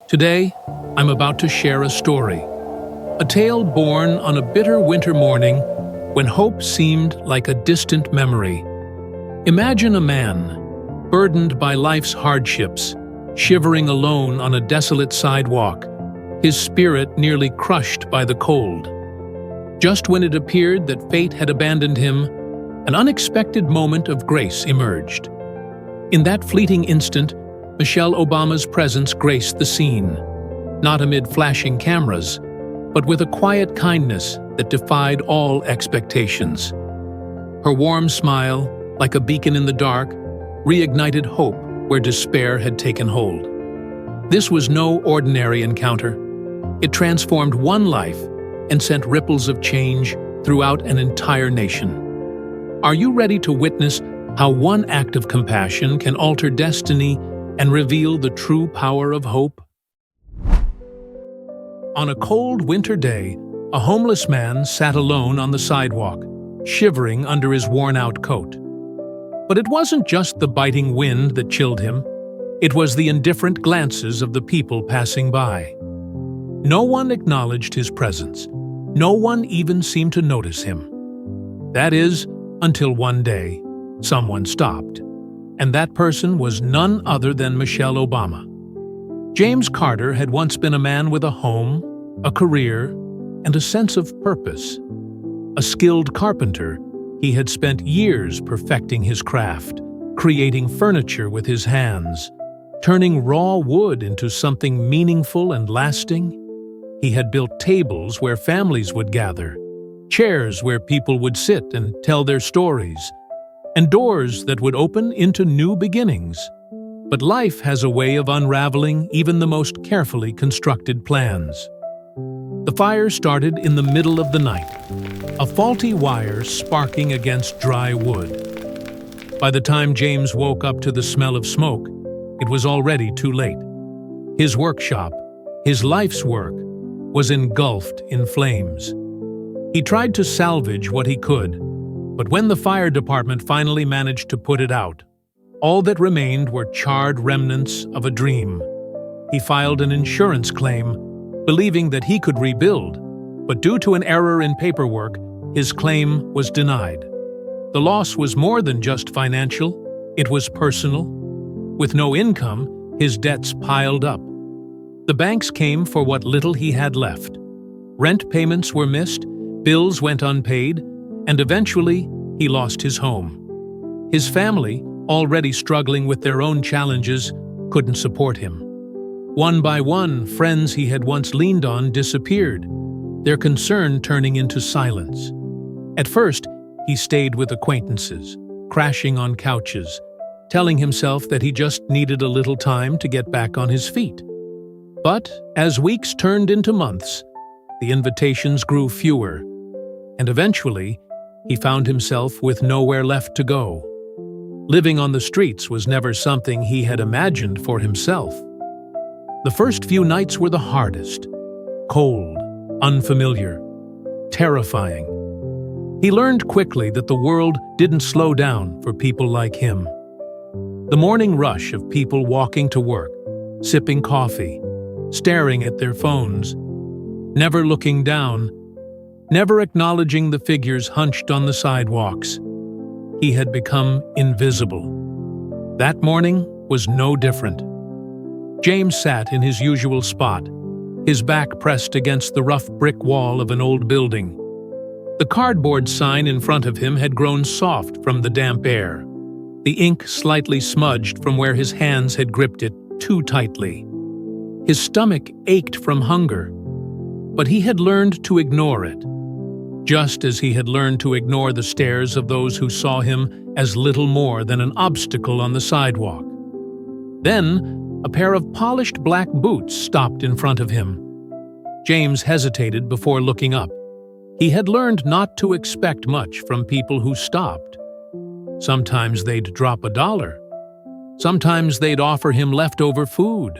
Today, I'm about to share a story, a tale born on a bitter winter morning when hope seemed like a distant memory. Imagine a man, burdened by life's hardships, shivering alone on a desolate sidewalk, his spirit nearly crushed by the cold. Just when it appeared that fate had abandoned him, an unexpected moment of grace emerged. In that fleeting instant, Michelle Obama's presence graced the scene, not amid flashing cameras, but with a quiet kindness that defied all expectations. Her warm smile, like a beacon in the dark, reignited hope where despair had taken hold. This was no ordinary encounter. It transformed one life and sent ripples of change throughout an entire nation. Are you ready to witness how one act of compassion can alter destiny and reveal the true power of hope? On a cold winter day, a homeless man sat alone on the sidewalk, shivering under his worn-out coat. But it wasn't just the biting wind that chilled him. It was the indifferent glances of the people passing by. No one acknowledged his presence. No one even seemed to notice him. That is, until one day, someone stopped. And that person was none other than Michelle Obama. James Carter had once been a man with a home, a career, and a sense of purpose. A skilled carpenter, he had spent years perfecting his craft, creating furniture with his hands, turning raw wood into something meaningful and lasting. He had built tables where families would gather, chairs where people would sit and tell their stories, and doors that would open into new beginnings. But life has a way of unraveling even the most carefully constructed plans. The fire started in the middle of the night, a faulty wire sparking against dry wood. By the time James woke up to the smell of smoke, it was already too late. His workshop, his life's work, was engulfed in flames. He tried to salvage what he could, but when the fire department finally managed to put it out, all that remained were charred remnants of a dream. He filed an insurance claim, believing that he could rebuild, but due to an error in paperwork, his claim was denied. The loss was more than just financial, it was personal. With no income, his debts piled up. The banks came for what little he had left. Rent payments were missed, bills went unpaid, and eventually he lost his home. His family, already struggling with their own challenges, couldn't support him. One by one, friends he had once leaned on disappeared, their concern turning into silence. At first, he stayed with acquaintances, crashing on couches, telling himself that he just needed a little time to get back on his feet. But as weeks turned into months, the invitations grew fewer, and eventually, he found himself with nowhere left to go. Living on the streets was never something he had imagined for himself. The first few nights were the hardest. Cold, unfamiliar, terrifying. He learned quickly that the world didn't slow down for people like him. The morning rush of people walking to work, sipping coffee, staring at their phones, never looking down, never acknowledging the figures hunched on the sidewalks. He had become invisible. That morning was no different. James sat in his usual spot, his back pressed against the rough brick wall of an old building. The cardboard sign in front of him had grown soft from the damp air, the ink slightly smudged from where his hands had gripped it too tightly. His stomach ached from hunger, but he had learned to ignore it, just as he had learned to ignore the stares of those who saw him as little more than an obstacle on the sidewalk. Then, a pair of polished black boots stopped in front of him. James hesitated before looking up. He had learned not to expect much from people who stopped. Sometimes they'd drop $1. Sometimes they'd offer him leftover food.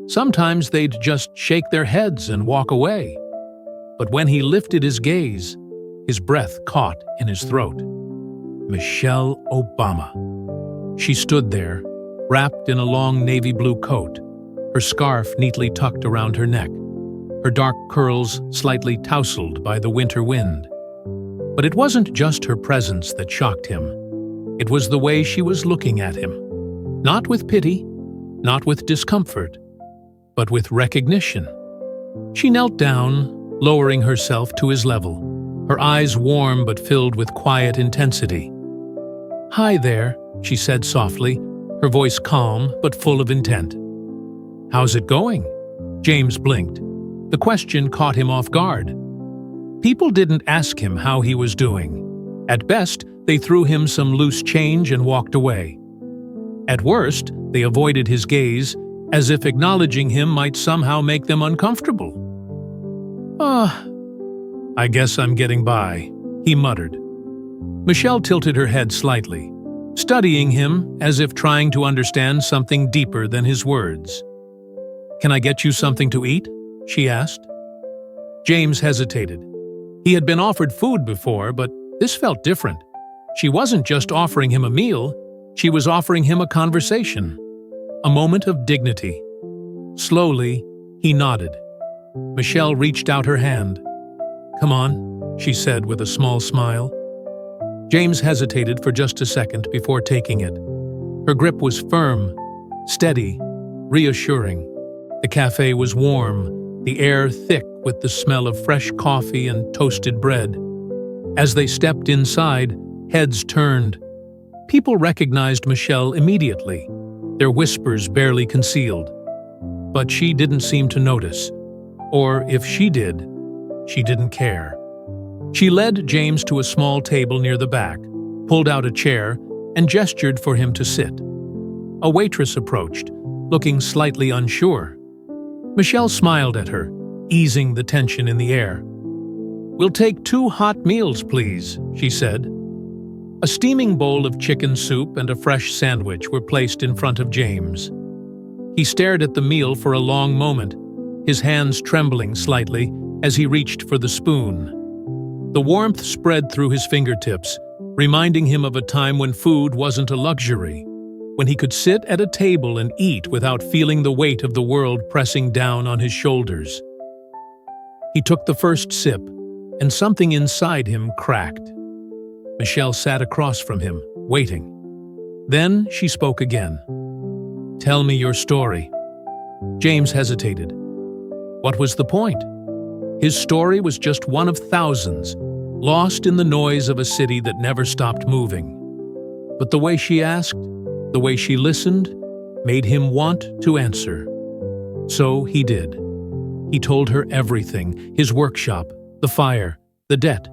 Sometimes they'd just shake their heads and walk away. But when he lifted his gaze, his breath caught in his throat. Michelle Obama. She stood there, wrapped in a long navy blue coat, her scarf neatly tucked around her neck, her dark curls slightly tousled by the winter wind. But it wasn't just her presence that shocked him. It was the way she was looking at him. Not with pity, not with discomfort, but with recognition. She knelt down, lowering herself to his level, her eyes warm but filled with quiet intensity. "Hi there," she said softly, her voice calm but full of intent. "How's it going?" James blinked. The question caught him off guard. People didn't ask him how he was doing. At best, they threw him some loose change and walked away. At worst, they avoided his gaze, as if acknowledging him might somehow make them uncomfortable. I guess I'm getting by," he muttered. Michelle tilted her head slightly, studying him as if trying to understand something deeper than his words. "Can I get you something to eat?" she asked. James hesitated. He had been offered food before, but this felt different. She wasn't just offering him a meal, she was offering him a conversation, a moment of dignity. Slowly, he nodded. Michelle reached out her hand. "Come on," she said with a small smile. James hesitated for just a second before taking it. Her grip was firm, steady, reassuring. The cafe was warm, the air thick with the smell of fresh coffee and toasted bread. As they stepped inside, heads turned. People recognized Michelle immediately, their whispers barely concealed. But she didn't seem to notice. Or if she did, she didn't care. She led James to a small table near the back, pulled out a chair, and gestured for him to sit. A waitress approached, looking slightly unsure. Michelle smiled at her, easing the tension in the air. "We'll take 2 hot meals, please," she said. A steaming bowl of chicken soup and a fresh sandwich were placed in front of James. He stared at the meal for a long moment, his hands trembling slightly as he reached for the spoon. The warmth spread through his fingertips, reminding him of a time when food wasn't a luxury, when he could sit at a table and eat without feeling the weight of the world pressing down on his shoulders. He took the first sip, and something inside him cracked. Michelle sat across from him, waiting. Then she spoke again. "Tell me your story." James hesitated. What was the point? His story was just one of thousands, lost in the noise of a city that never stopped moving. But the way she asked, the way she listened, made him want to answer. So he did. He told her everything, his workshop, the fire, the debt,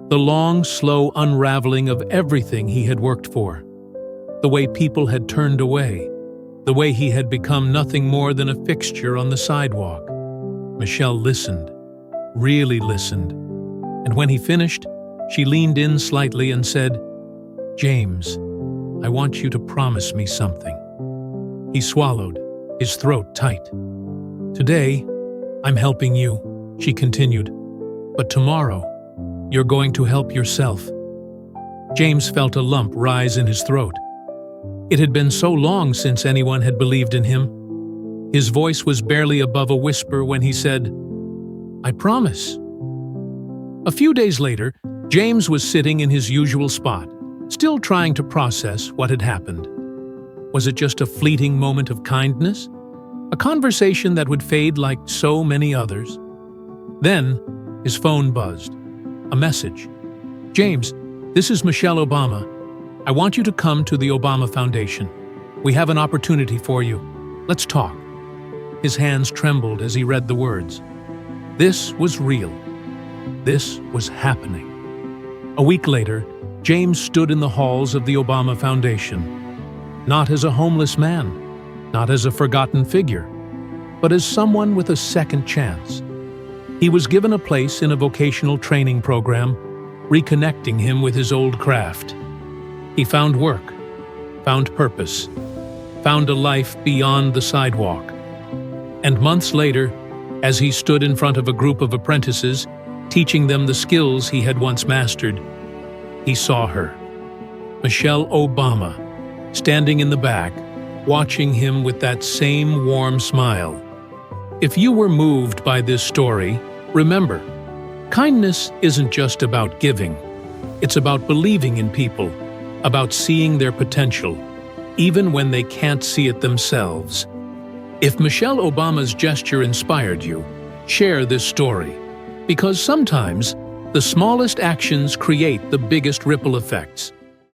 the long, slow unraveling of everything he had worked for, the way people had turned away, the way he had become nothing more than a fixture on the sidewalk. Michelle listened, really listened, and when he finished, she leaned in slightly and said, "James, I want you to promise me something." He swallowed, his throat tight. "Today, I'm helping you," she continued, "but tomorrow, you're going to help yourself." James felt a lump rise in his throat. It had been so long since anyone had believed in him. His voice was barely above a whisper when he said, "I promise." A few days later, James was sitting in his usual spot, still trying to process what had happened. Was it just a fleeting moment of kindness? A conversation that would fade like so many others? Then, his phone buzzed. A message. "James, this is Michelle Obama. I want you to come to the Obama Foundation. We have an opportunity for you. Let's talk." His hands trembled as he read the words. This was real. This was happening. A week later, James stood in the halls of the Obama Foundation, not as a homeless man, not as a forgotten figure, but as someone with a second chance. He was given a place in a vocational training program, reconnecting him with his old craft. He found work, found purpose, found a life beyond the sidewalk. And months later, as he stood in front of a group of apprentices, teaching them the skills he had once mastered, he saw her, Michelle Obama, standing in the back, watching him with that same warm smile. If you were moved by this story, remember, kindness isn't just about giving. It's about believing in people, about seeing their potential, even when they can't see it themselves. If Michelle Obama's gesture inspired you, share this story, because sometimes the smallest actions create the biggest ripple effects.